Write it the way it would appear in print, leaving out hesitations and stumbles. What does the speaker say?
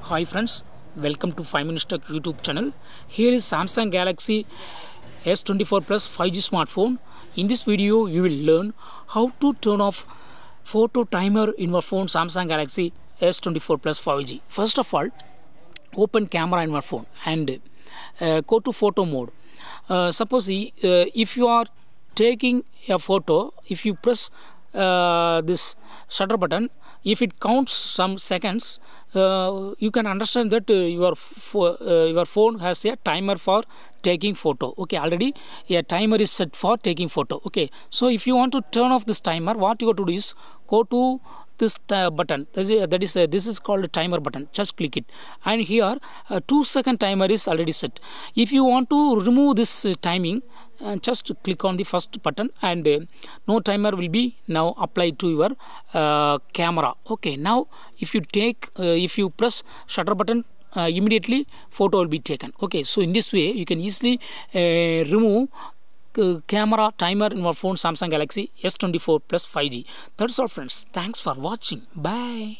Hi friends, welcome to 5 Minutes Tech YouTube channel. Here is Samsung Galaxy S24 Plus 5G smartphone. In this video, you will learn how to turn off photo timer in your phone Samsung Galaxy S24 Plus 5G. First of all, open camera in your phone and go to photo mode. Suppose if you are taking a photo, if you press this shutter button, if it counts some seconds, you can understand that your phone has a timer for taking photo. Okay, already a timer is set for taking photo. Okay, so if you want to turn off this timer, what you have to do is go to this button. This is called a timer button. Just click it, and here a 2-second timer is already set. If you want to remove this timing, just click on the first button, and no timer will be now applied to your camera. Okay, now if you press shutter button, immediately photo will be taken. Okay, so in this way you can easily remove camera timer in your phone Samsung Galaxy S24 Plus 5G. That's all friends. Thanks for watching. Bye.